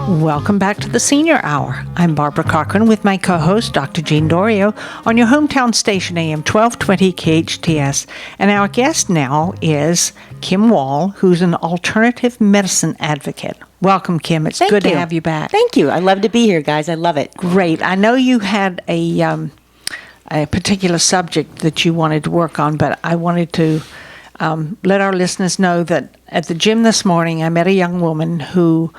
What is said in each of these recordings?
Welcome back to the Senior Hour. I'm Barbara Cochran with my co-host, Dr. Jean Dorio, on your hometown station, AM 1220 KHTS. And our guest now is Kim Wall, who's an alternative medicine advocate. Welcome, Kim. It's good to have you back. Thank you. I love to be here, guys. I love it. Great. I know you had a particular subject that you wanted to work on, but I wanted to let our listeners know that at the gym this morning, I met a young woman who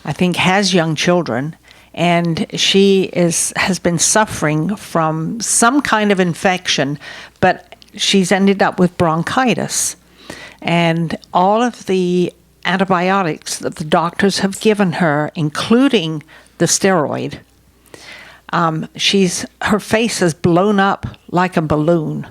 I think has young children, and she has been suffering from some kind of infection, but she's ended up with bronchitis. And all of the antibiotics that the doctors have given her, including the steroid, her face is blown up like a balloon.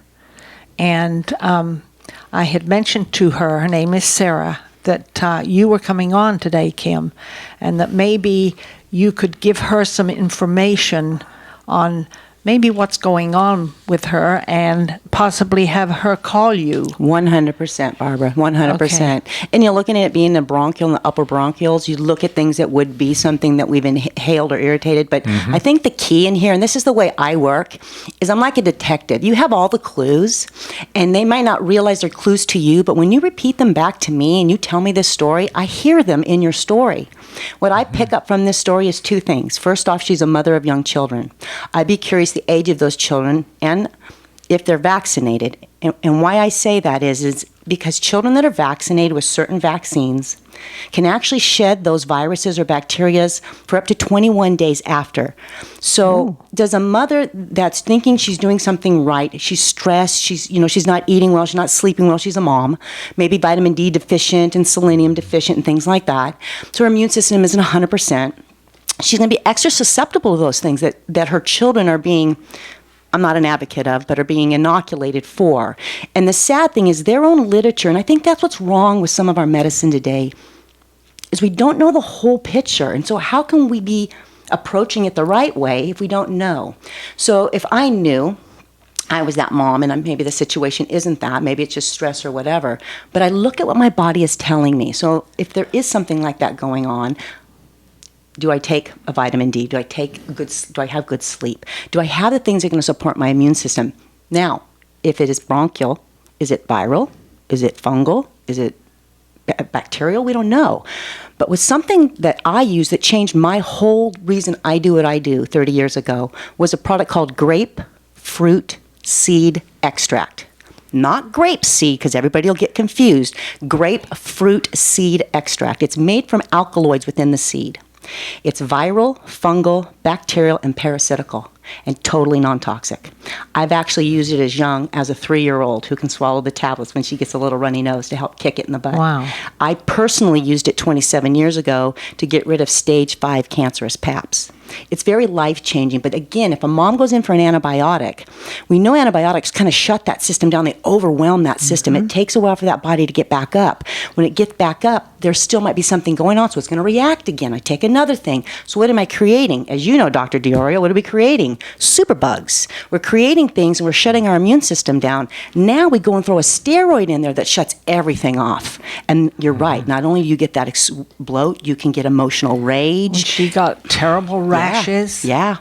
And I had mentioned to her name is Sarah, that you were coming on today, Kim, and that maybe you could give her some information on maybe what's going on with her and possibly have her call you. 100%, Barbara, 100%. Okay. And you're looking at it being the bronchial and the upper bronchioles. You look at things that would be something that we've inhaled or irritated. But I think the key in here, and this is the way I work, is I'm like a detective. You have all the clues, and they might not realize they're clues to you, but when you repeat them back to me and you tell me this story, I hear them in your story. What I pick up from this story is two things. First off, she's a mother of young children. I'd be curious the age of those children and if they're vaccinated. And why I say that is because children that are vaccinated with certain vaccines can actually shed those viruses or bacteria for up to 21 days after. So does a mother that's thinking she's doing something right, she's stressed, she's not eating well, she's not sleeping well, she's a mom, maybe vitamin D deficient and selenium deficient and things like that, so her immune system isn't 100%, she's going to be extra susceptible to those things that her children are being, I'm not an advocate of, but are being inoculated for. And the sad thing is their own literature, and I think that's what's wrong with some of our medicine today, is we don't know the whole picture. And so how can we be approaching it the right way if we don't know? So if I knew I was that mom, and maybe the situation isn't that, maybe it's just stress or whatever, but I look at what my body is telling me. So if there is something like that going on, do I take a vitamin D? Do I have good sleep? Do I have the things that are going to support my immune system? Now, if it is bronchial, is it viral? Is it fungal? Is it bacterial? We don't know. But with something that I use that changed my whole reason I do what I do 30 years ago was a product called grapefruit seed extract. Not grape seed, because everybody will get confused. Grapefruit seed extract. It's made from alkaloids within the seed. It's viral, fungal, bacterial, and parasitical, and totally non-toxic. I've actually used it as young as a 3-year-old who can swallow the tablets when she gets a little runny nose to help kick it in the butt. Wow. I personally used it 27 years ago to get rid of stage 5 cancerous PAPs. It's very life-changing. But again, if a mom goes in for an antibiotic, we know antibiotics kind of shut that system down. They overwhelm that system. It takes a while for that body to get back up. When it gets back up, there still might be something going on, so it's going to react again. I take another thing. So what am I creating? As you know, Dr. Dorio, what are we creating? Superbugs. We're creating things, and we're shutting our immune system down. Now we go and throw a steroid in there that shuts everything off. And you're right. Not only do you get that bloat, you can get emotional rage. And she got terrible rashes. Yeah.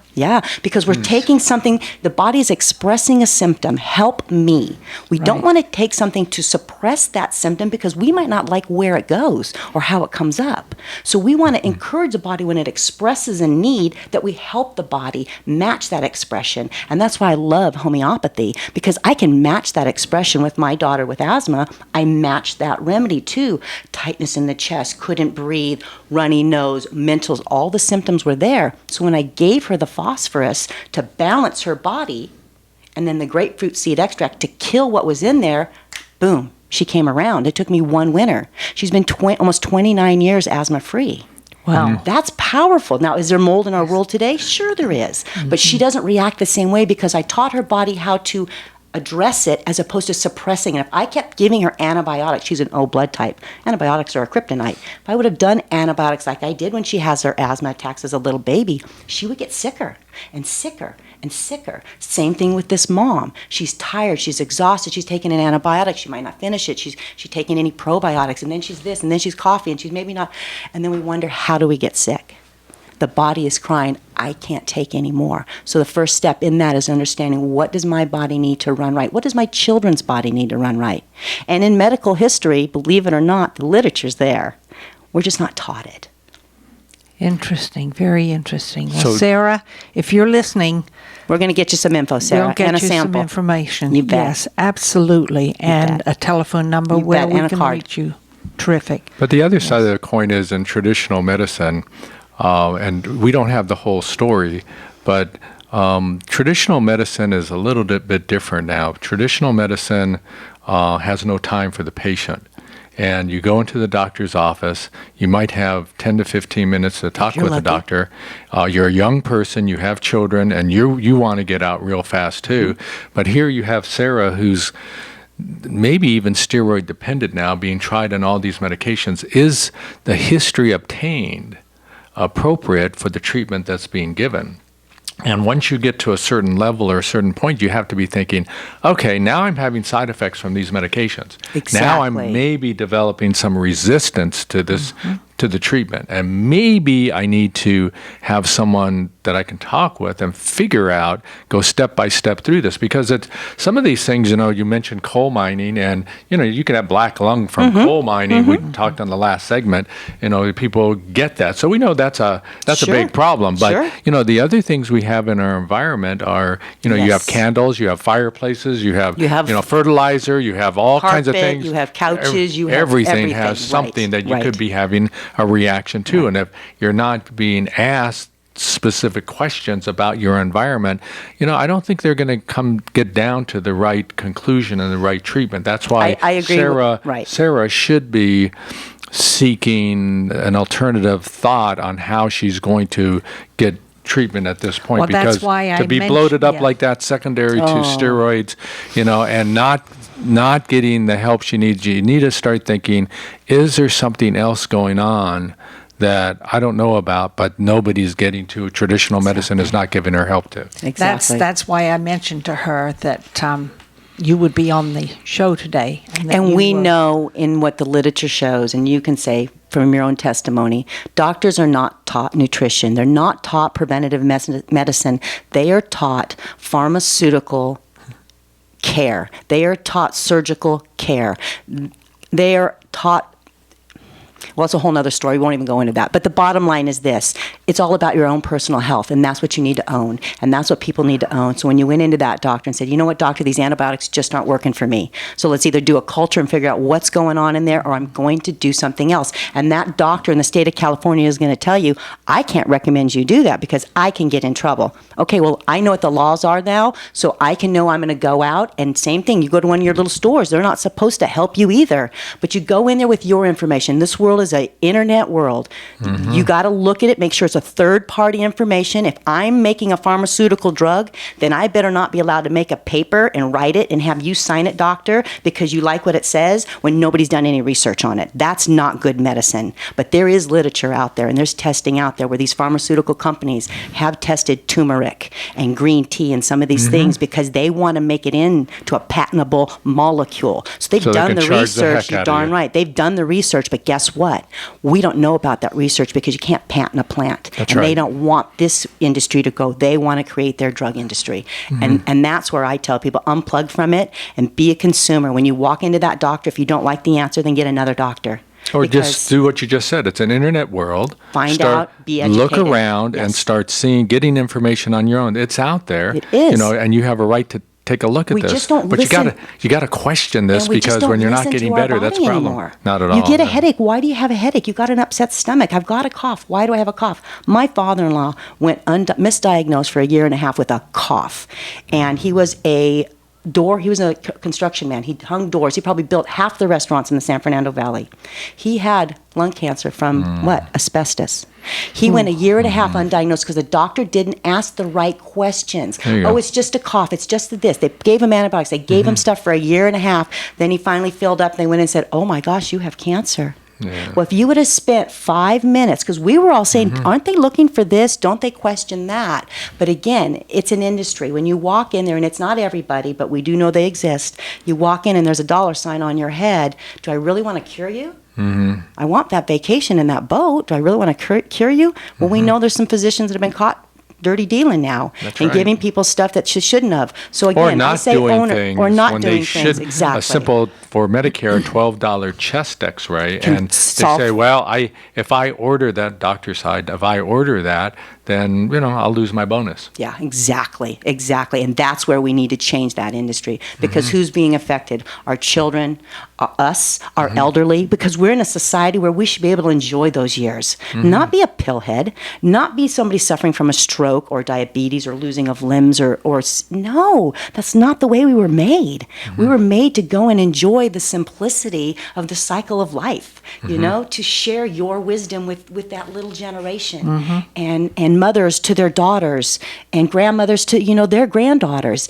Because we're taking something, the body is expressing a symptom. Help me. We don't want to take something to suppress that symptom because we might not like where it goes or how it comes up. So we want to encourage the body when it expresses a need that we help the body match that expression. And that's why I love homeopathy, because I can match that expression with my daughter with asthma. I match that remedy too. Tightness in the chest, couldn't breathe, runny nose, mentals, all the symptoms were there. So when I gave her the phosphorus to balance her body, and then the grapefruit seed extract to kill what was in there, boom, she came around. It took me one winter. She's been almost 29 years asthma-free. Wow. That's powerful. Now, is there mold in our world today? Sure there is. But she doesn't react the same way because I taught her body how to address it as opposed to suppressing it. If I kept giving her antibiotics, she's an O blood type. Antibiotics are a kryptonite. If I would have done antibiotics like I did when she has her asthma attacks as a little baby, she would get sicker and sicker and sicker. Same thing with this mom. She's tired, she's exhausted, she's taking an antibiotic, she might not finish it, she's taking any probiotics, and then she's this, and then she's coughing, and she's maybe not, and then we wonder, how do we get sick? the body is crying, I can't take any more. So the first step in that is understanding, what does my body need to run right? What does my children's body need to run right? And in medical history, believe it or not, the literature's there. We're just not taught it. Interesting, very interesting. Well, So- Sarah, if you're listening, We're going to get you some info, Sarah, we'll get and a you sample. some information. You bet. Yes, absolutely, and bet. a telephone number You where bet, we and a can card. reach you. Terrific. But the other side of the coin is in traditional medicine, and we don't have the whole story, but traditional medicine is a little bit different now. Traditional medicine has no time for the patient. And you go into the doctor's office, you might have 10 to 15 minutes to talk you're with the lucky. doctor. You're a young person, you have children, and you want to get out real fast too. But here you have Sarah, who's maybe even steroid dependent now, being tried on all these medications. Is the history obtained appropriate for the treatment that's being given? And once you get to a certain level or a certain point, you have to be thinking, okay, now I'm having side effects from these medications. Now I'm Exactly. maybe developing some resistance to this, to the treatment. And maybe I need to have someone that I can talk with and figure out, go step by step through this. Because it's some of these things, you mentioned coal mining, and, you can have black lung from coal mining. We talked on the last segment, people get that. So we know that's a Sure. big problem. But, Sure. the other things we have in our environment are, you have Yes. candles, you have fireplaces, you have, You have fertilizer, you have all kinds of carpet, things. you have couches, you have everything everything. has something Right, that you right. could be having a reaction to. And if you're not being asked specific questions about your environment, I don't think they're going to get down to the right conclusion and the right treatment. That's why I agree with- Sarah should be seeking an alternative thought on how she's going to get treatment at this point. Well, that's because why I to be mentioned- bloated up yeah. like that secondary to steroids, and not getting the help she needs, you need to start thinking, is there something else going on that I don't know about, but nobody's getting to? Traditional medicine is not giving her help to. Exactly. That's why I mentioned to her that you would be on the show today. that And you we were- know in what the literature shows, and you can say from your own testimony, doctors are not taught nutrition. They're not taught preventative medicine. They are taught pharmaceutical care. They are taught surgical care. They are taught, well, it's a whole nother story. We won't even go into that. But the bottom line is this. It's all about your own personal health, and that's what you need to own, and that's what people need to own. So when you went into that doctor and said, you know what, doctor, these antibiotics just aren't working for me. So let's either do a culture and figure out what's going on in there, or I'm going to do something else. And that doctor in the state of California is going to tell you, I can't recommend you do that because I can get in trouble. Okay, well, I know what the laws are now, so I can know I'm going to go out. And same thing, you go to one of your little stores. They're not supposed to help you either. But you go in there with your information. This world is an internet world. You got to look at it, make sure it's a third-party information. If I'm making a pharmaceutical drug, then I better not be allowed to make a paper and write it and have you sign it, doctor, because you like what it says when nobody's done any research on it. That's not good medicine. But there is literature out there, and there's testing out there where these pharmaceutical companies have tested turmeric and green tea and some of these things because they want to make it into a patentable molecule. So they've So they done can the charge the research. heck You're out of darn you. right. They've done the research, but guess what? We don't know about that research because you can't patent a plant. That's and they right. don't want this industry to go. They want to create their drug industry. Mm-hmm. And that's where I tell people, unplug from it and be a consumer. When you walk into that doctor, if you don't like the answer, then get another doctor. Or Because- just do what you just said. It's an internet world. Find Start- out, be Look educated. around and Yes. start getting information on your own. It's out there. It is. And you have a right to take a look at We this. just don't but listen. you gotta question this And we just because don't when you're not listen getting to our better, that's a body problem. anymore. Not at all. You get a no. headache. Why do you have a headache? You got an upset stomach. I've got a cough. Why do I have a cough? My father-in-law went misdiagnosed for a year and a half with a cough, and he was a construction man. He hung doors. He probably built half the restaurants in the San Fernando Valley. He had lung cancer from asbestos. He went a year and a half undiagnosed because the doctor didn't ask the right questions. There you go. Oh, it's just a cough. It's just this. They gave him antibiotics. They gave him stuff for a year and a half. Then he finally filled up. They went in and said, oh my gosh, you have cancer. Yeah. Well, if you would have spent 5 minutes, because we were all saying, aren't they looking for this? Don't they question that? But again, it's an industry. When you walk in there, and it's not everybody, but we do know they exist, you walk in and there's a dollar sign on your head. Do I really want to cure you? I want that vacation in that boat. Do I really want to cure you? Well, we know there's some physicians that have been caught dirty dealing now That's and right. giving people stuff that shouldn't have. So again, Or not I say doing owner, things or not when doing they things. should. Exactly. A simple, for Medicare, $12 chest X-ray, Can and they solve- say, well, if I order that, doctor side, if I order that, then I'll lose my bonus. Yeah, exactly. And that's where we need to change that industry, because who's being affected? Our children, us, our elderly, because we're in a society where we should be able to enjoy those years, not be a pillhead, not be somebody suffering from a stroke or diabetes or losing of limbs no, that's not the way we were made. We were made to go and enjoy the simplicity of the cycle of life, to share your wisdom with that little generation, and mothers to their daughters and grandmothers to their granddaughters.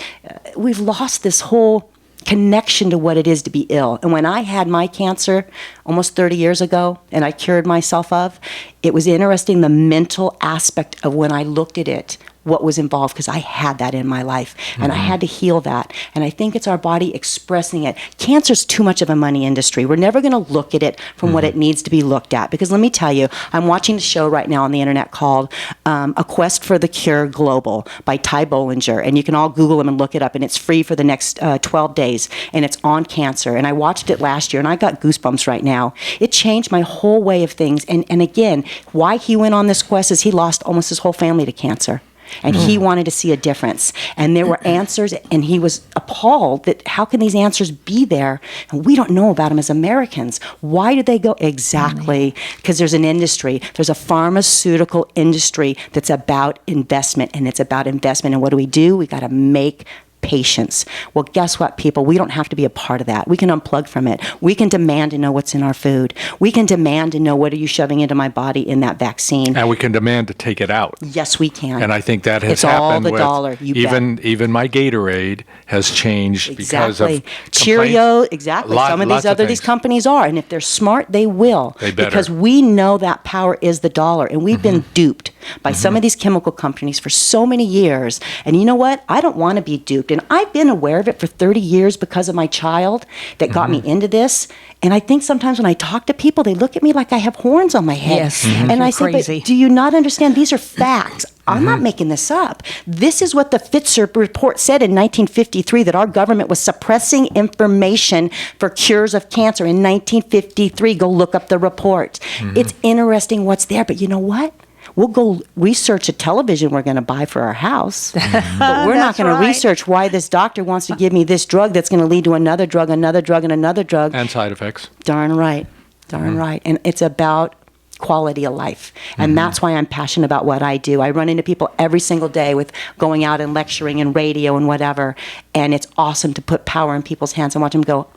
We've lost this whole connection to what it is to be ill. And when I had my cancer almost 30 years ago and I cured myself of, it was interesting, the mental aspect of when I looked at it, what was involved, because I had that in my life and I had to heal that. And I think it's our body expressing it. Cancer's too much of a money industry. We're never going to look at it from what it needs to be looked at. Because let me tell you, I'm watching a show right now on the internet called A Quest for the Cure Global by Ty Bollinger. And you can all Google him and look it up. And it's free for the next 12 days. And it's on cancer. And I watched it last year and I got goosebumps right now. It changed my whole way of things. And again, why he went on this quest is he lost almost his whole family to cancer. And he wanted to see a difference. And there were answers, and he was appalled that how can these answers be there? And we don't know about them as Americans. Why did they go? Exactly. Because there's an industry. There's a pharmaceutical industry that's about investment, and it's about investment. And what do? We got to make patients. Well, guess what, people? We don't have to be a part of that. We can unplug from it. We can demand to know what's in our food. We can demand to know what are you shoving into my body in that vaccine. And we can demand to take it out. Yes, we can. And I think that has It's all happened the with dollar, you even my Gatorade has changed because of Cheerio, exactly. Some of these companies are, and if they're smart, they will. They better. Because we know that power is the dollar, and we've been duped by some of these chemical companies for so many years. And you know what? I don't want to be duped. And I've been aware of it for 30 years because of my child that got me into this. And I think sometimes when I talk to people, they look at me like I have horns on my head. Yes, And I say, crazy. but do you not understand? These are facts. I'm not making this up. This is what the Fitzer report said in 1953, that our government was suppressing information for cures of cancer in 1953. Go look up the report. It's interesting what's there, but you know what? We'll go research a television we're going to buy for our house, but we're not going to research why this doctor wants to give me this drug that's going to lead to another drug, and another drug. And side effects. Darn right. And it's about quality of life. And that's why I'm passionate about what I do. I run into people every single day with going out and lecturing and radio and whatever. And it's awesome to put power in people's hands and watch them go,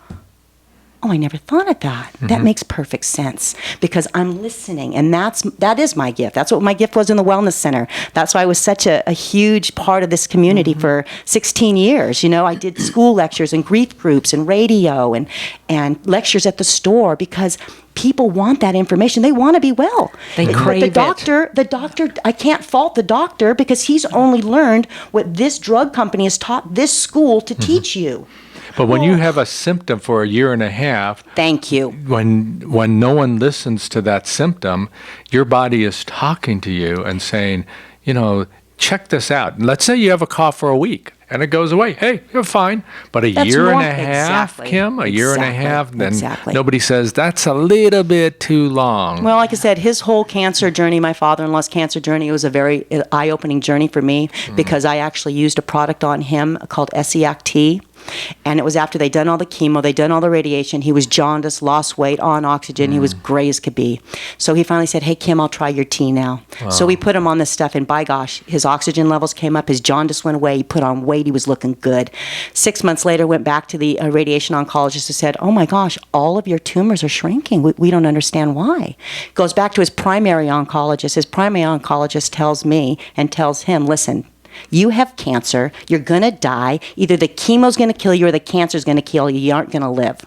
oh, I never thought of that. That makes perfect sense, because I'm listening, and that is my gift. That's what my gift was in the Wellness Center. That's why I was such a huge part of this community for 16 years. I did school lectures and grief groups and radio and lectures at the store, because people want that information. They want to be well. They crave it. The doctor, I can't fault the doctor, because he's only learned what this drug company has taught this school to teach you. But when you have a symptom for a year and a half, thank you. When no one listens to that symptom, your body is talking to you and saying, check this out. Let's say you have a cough for a week and it goes away. Hey, you're fine. But That's year and normal. a half, Exactly. Kim, a year and a Exactly. half, then Exactly. nobody says that's a little bit too long. Well, like I said, his whole cancer journey, my father-in-law's cancer journey, was a very eye-opening journey for me, because I actually used a product on him called Essiac-T. And it was after they'd done all the chemo, they'd done all the radiation. He was jaundiced, lost weight, on oxygen. He was gray as could be. So he finally said, hey, Kim, I'll try your tea now. Wow. So we put him on this stuff, and by gosh, his oxygen levels came up, his jaundice went away, he put on weight, he was looking good. 6 months later, went back to the radiation oncologist and said, oh my gosh, all of your tumors are shrinking. We don't understand why. Goes back to his primary oncologist. His primary oncologist tells me and tells him, listen, You have cancer. You're going to die. Either the chemo's going to kill you or the cancer's going to kill you. You aren't going to live.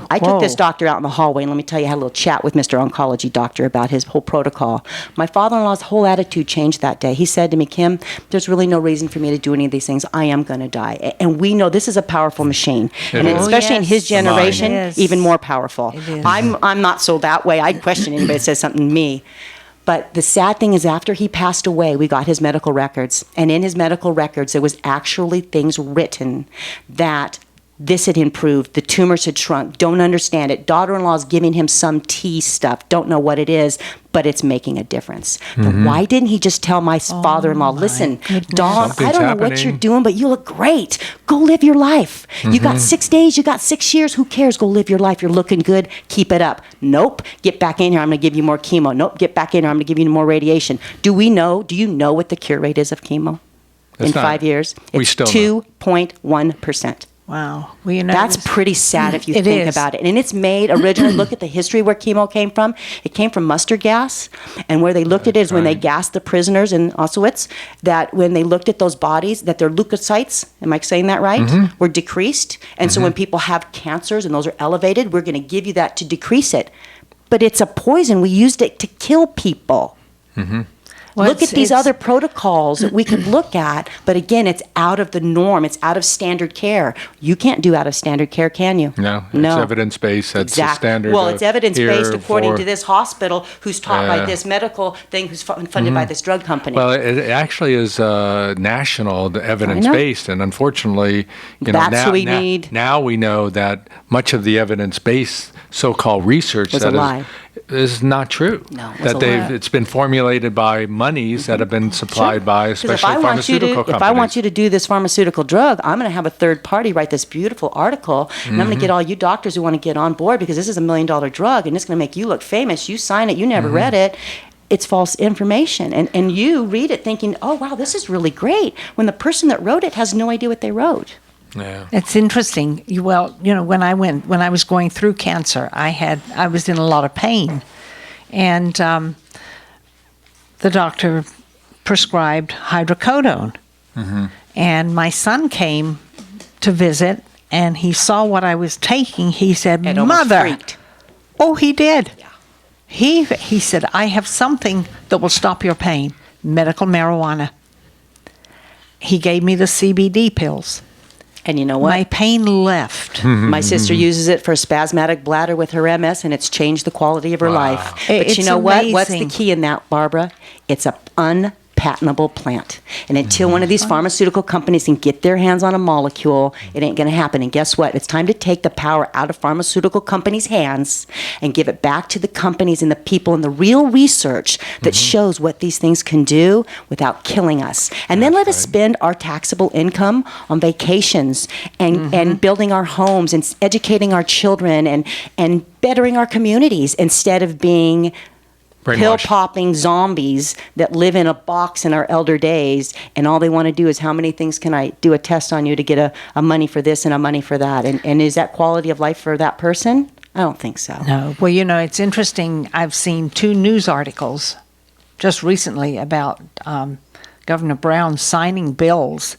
I took this doctor out in the hallway, and let me tell you, I had a little chat with Mr. Oncology Doctor about his whole protocol. My father-in-law's whole attitude changed that day. He said to me, Kim, there's really no reason for me to do any of these things. I am going to die. And we know this is a powerful machine. And especially in his generation, even more powerful. I'm not so that way. I question anybody that says something to me. But the sad thing is, after he passed away, we got his medical records. And in his medical records, there was actually things written that this had improved, the tumors had shrunk, don't understand it. Daughter-in-law's giving him some tea stuff, don't know what it is, but it's making a difference. But why didn't he just tell my father-in-law, listen, Dawn, I don't know what you're doing, but you look great. Go live your life. You got 6 days, you got 6 years, who cares? Go live your life. You're looking good. Keep it up. Nope. Get back in here. I'm going to give you more chemo. Nope. Get back in here. I'm going to give you more radiation. Do you know what the cure rate is of chemo in 5 years? It's 2.1%. Wow. Well, that's pretty sad if you think about it. And it's made originally, look at the history where chemo came from. It came from mustard gas. And where they looked at it is when they gassed the prisoners in Auschwitz, that when they looked at those bodies, that their leukocytes, am I saying that right, were decreased. And so when people have cancers and those are elevated, we're going to give you that to decrease it. But it's a poison. We used it to kill people. Well, look at these other protocols that we could look at, but again, it's out of the norm. It's out of standard care. You can't do out of standard care, can you? No. It's evidence-based. That's the standard. Well, it's evidence-based according to this hospital who's taught by this medical thing who's funded by this drug company. Well, it actually is national, the evidence-based, and unfortunately, that's who we need. Now we know that much of the evidence-based so-called research was a lie. Is not true. No, it's been formulated by monies that have been supplied by especially pharmaceutical companies. If I want you to do this pharmaceutical drug, I'm going to have a third party write this beautiful article, and I'm going to get all you doctors who want to get on board because this is $1 million drug and it's going to make you look famous. You sign it, you never read it. It's false information. And you read it thinking, oh, wow, this is really great, when the person that wrote it has no idea what they wrote. Yeah. It's interesting. When I was going through cancer, I was in a lot of pain, and the doctor prescribed hydrocodone. And my son came to visit, and he saw what I was taking. He said, and "Mother." Freaked. Oh, he did. Yeah. He said, "I have something that will stop your pain, medical marijuana." He gave me the CBD pills. And you know what? My pain left. My sister uses it for a spasmodic bladder with her MS, and it's changed the quality of her life. But you know what? What's the key in that, Barbara? It's a unpatentable plant. And until one of these pharmaceutical companies can get their hands on a molecule, it ain't going to happen. And guess what? It's time to take the power out of pharmaceutical companies' hands and give it back to the companies and the people and the real research that shows what these things can do without killing us. And then let us spend our taxable income on vacations and building our homes and educating our children and bettering our communities instead of being pill-popping zombies that live in a box in our elder days, and all they want to do is, how many things can I do a test on you to get a money for this and a money for that? And is that quality of life for that person? I don't think so. No. Well, it's interesting. I've seen 2 news articles just recently about Governor Brown signing bills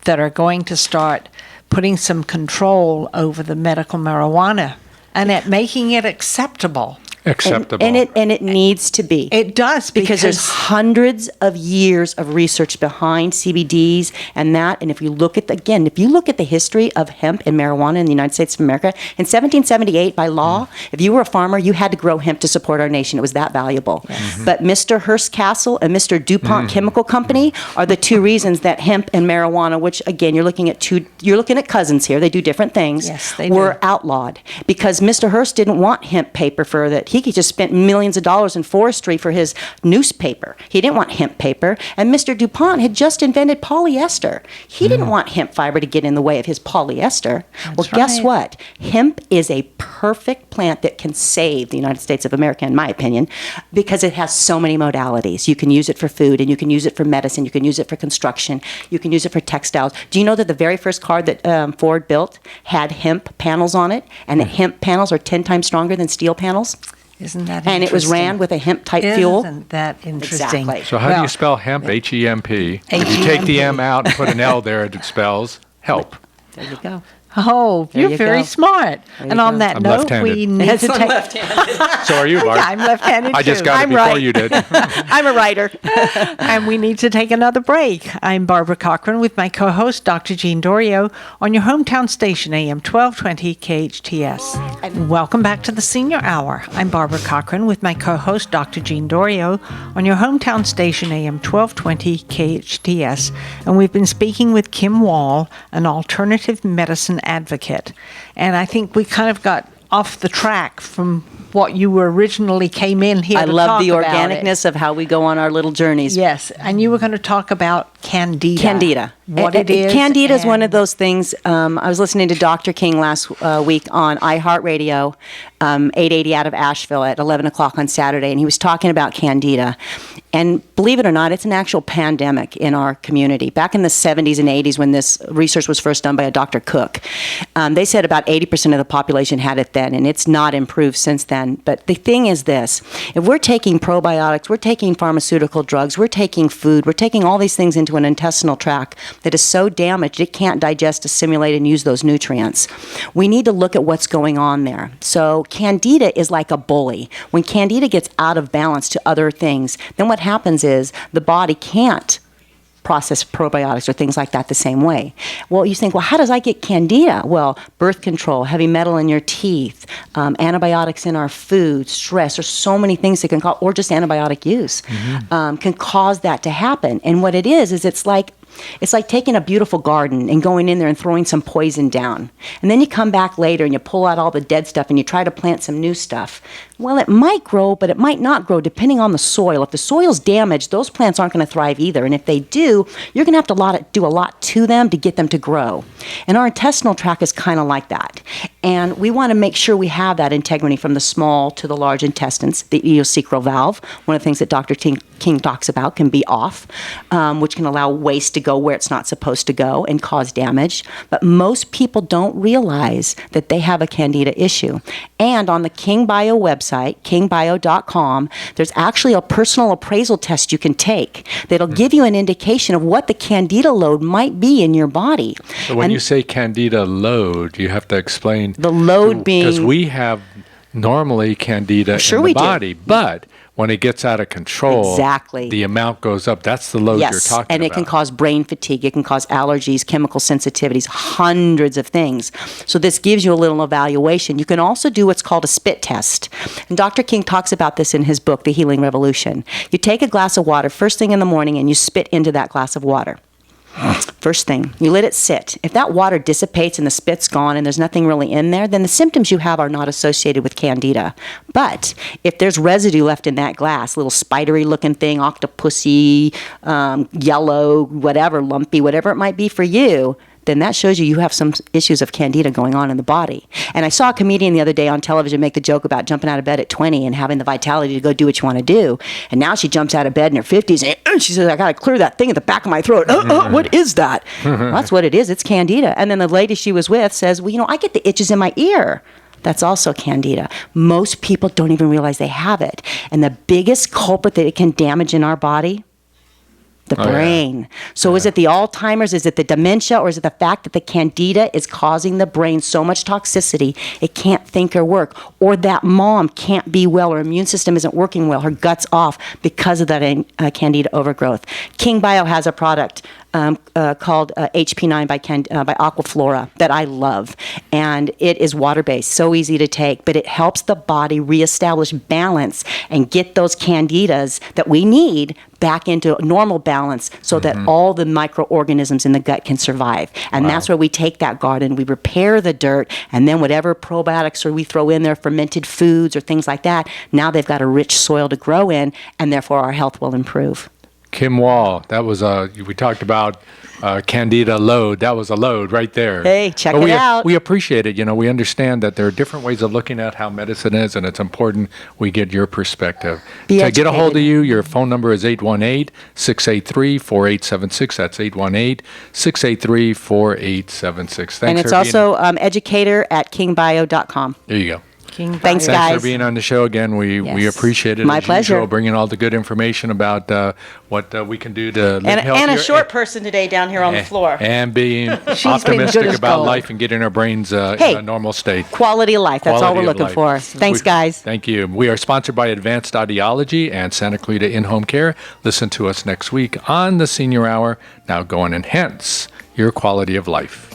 that are going to start putting some control over the medical marijuana and at making it acceptable. And it needs to be. It does, because there's hundreds of years of research behind CBDs and that. And if you look at the history of hemp and marijuana in the United States of America, in 1778 by law, if you were a farmer, you had to grow hemp to support our nation. It was that valuable. Yes. But Mr. Hearst Castle and Mr. DuPont Chemical Company are the 2 reasons that hemp and marijuana, which again you're looking at cousins here, they do different things, were outlawed because Mr. Hearst didn't want hemp paper for that. He just spent millions of dollars in forestry for his newspaper. He didn't want hemp paper. And Mr. DuPont had just invented polyester. He didn't want hemp fiber to get in the way of his polyester. Guess what? Hemp is a perfect plant that can save the United States of America, in my opinion, because it has so many modalities. You can use it for food, and you can use it for medicine. You can use it for construction. You can use it for textiles. Do you know that the very first car that Ford built had hemp panels on it, and that hemp panels are 10 times stronger than steel panels? Isn't that And it was interesting? ran with a hemp-type fuel. Isn't that interesting? Exactly. So how do Well, you spell hemp? H-E-M-P. If you take the M out and put an L there, it spells help. There you go. Oh, There you're you very go. smart. There you And on go. that I'm note, left-handed. we need to take. So are you, Barb. I'm left-handed I just too. got it I'm before right. you did. I'm a writer. And we need to take another break. I'm Barbara Cochran with my co-host, Dr. Jean Dorio, on your hometown station, AM 1220 KHTS. Welcome back to the Senior Hour. I'm Barbara Cochran with my co-host, Dr. Jean Dorio, on your hometown station, AM 1220 KHTS. And we've been speaking with Kim Wall, an alternative medicine advocate. And I think we kind of got off the track from what you originally came in here I to love talk the about organicness of how we go on our little journeys. Yes, and you were going to talk about Candida. Candida. What it is. Candida is one and- of those things. I was listening to Dr. King last week on iHeartRadio, 880 out of Asheville at 11 o'clock on Saturday, and he was talking about Candida. And believe it or not, it's an actual pandemic in our community. Back in the 70s and 80s, when this research was first done by a Dr. Cook, they said about 80% of the population had it then, and it's not improved since then. But the thing is this, if we're taking probiotics, we're taking pharmaceutical drugs, we're taking food, we're taking all these things into an intestinal tract that is so damaged it can't digest, assimilate, and use those nutrients. We need to look at what's going on there. So Candida is like a bully. When Candida gets out of balance to other things, then what happens is the body can't process probiotics or things like that the same way. Well, you think, well, how does I get Candida? Well, birth control, heavy metal in your teeth, antibiotics in our food, stress, there's so many things that can cause, or just antibiotic use, can cause that to happen. And what it is it's like taking a beautiful garden and going in there and throwing some poison down. And then you come back later and you pull out all the dead stuff and you try to plant some new stuff. Well, it might grow, but it might not grow depending on the soil. If the soil's damaged, those plants aren't going to thrive either. And if they do, you're going to have to do a lot to them to get them to grow. And our intestinal tract is kind of like that. And we want to make sure we have that integrity from the small to the large intestines. The ileocecal valve, one of the things that Dr. King talks about, can be off, which can allow waste to go where it's not supposed to go and cause damage. But most people don't realize that they have a Candida issue. And on the King Bio website, kingbio.com, there's actually a personal appraisal test you can take that'll give you an indication of what the Candida load might be in your body. So when you say Candida load, you have to explain The load being... because we have normally Candida Sure in we the do. body, but when it gets out of control, Exactly. the amount goes up. That's the load you're Yes, talking and about. it can cause brain fatigue. It can cause allergies, chemical sensitivities, hundreds of things. So this gives you a little evaluation. You can also do what's called a spit test. And Dr. King talks about this in his book, The Healing Revolution. You take a glass of water first thing in the morning and you spit into that glass of water. First thing, you let it sit. If that water dissipates and the spit's gone and there's nothing really in there, then the symptoms you have are not associated with Candida. But if there's residue left in that glass, little spidery looking thing, octopusy, yellow, whatever, lumpy, whatever it might be for you, then that shows you have some issues of Candida going on in the body. And I saw a comedian the other day on television make the joke about jumping out of bed at 20 and having the vitality to go do what you want to do. And now she jumps out of bed in her 50s and she says, I got to clear that thing at the back of my throat. What is that? Well, that's what it is. It's Candida. And then the lady she was with says, well, I get the itches in my ear. That's also Candida. Most people don't even realize they have it. And the biggest culprit that it can damage in our body, the brain. So is it the Alzheimer's, is it the dementia, or is it the fact that the Candida is causing the brain so much toxicity it can't think or work? Or that mom can't be well, her immune system isn't working well, her gut's off because of that Candida overgrowth. King Bio has a product called HP9 by Aquaflora that I love. And it is water-based, so easy to take, but it helps the body reestablish balance and get those candidas that we need back into normal balance so that all the microorganisms in the gut can survive. And that's where we take that garden, we repair the dirt, and then whatever probiotics or we throw in there, fermented foods or things like that, now they've got a rich soil to grow in, and therefore our health will improve. Kim Wall, that was we talked about Candida load. That was a load right there. Hey, check But it out. We appreciate it. We understand that there are different ways of looking at how medicine is, and it's important we get your perspective. Be To get a hold of educated. you, your phone number is 818-683-4876. That's 818-683-4876. Thanks And it's for being- also educator at kingbio.com. There you go. King Thanks, Fire. guys. Thanks for being on the show again. We Yes. appreciate it. My as pleasure. usual, bringing all the good information about what we can do to live healthier. And a short person today down here on the floor. And being been good optimistic as about gold. life and getting our brains in Hey. a normal state. Quality of life. That's all Quality we're of looking life. for. Thanks, guys. Thank you. We are sponsored by Advanced Audiology and Santa Clarita In-Home Care. Listen to us next week on the Senior Hour. Now go and enhance your quality of life.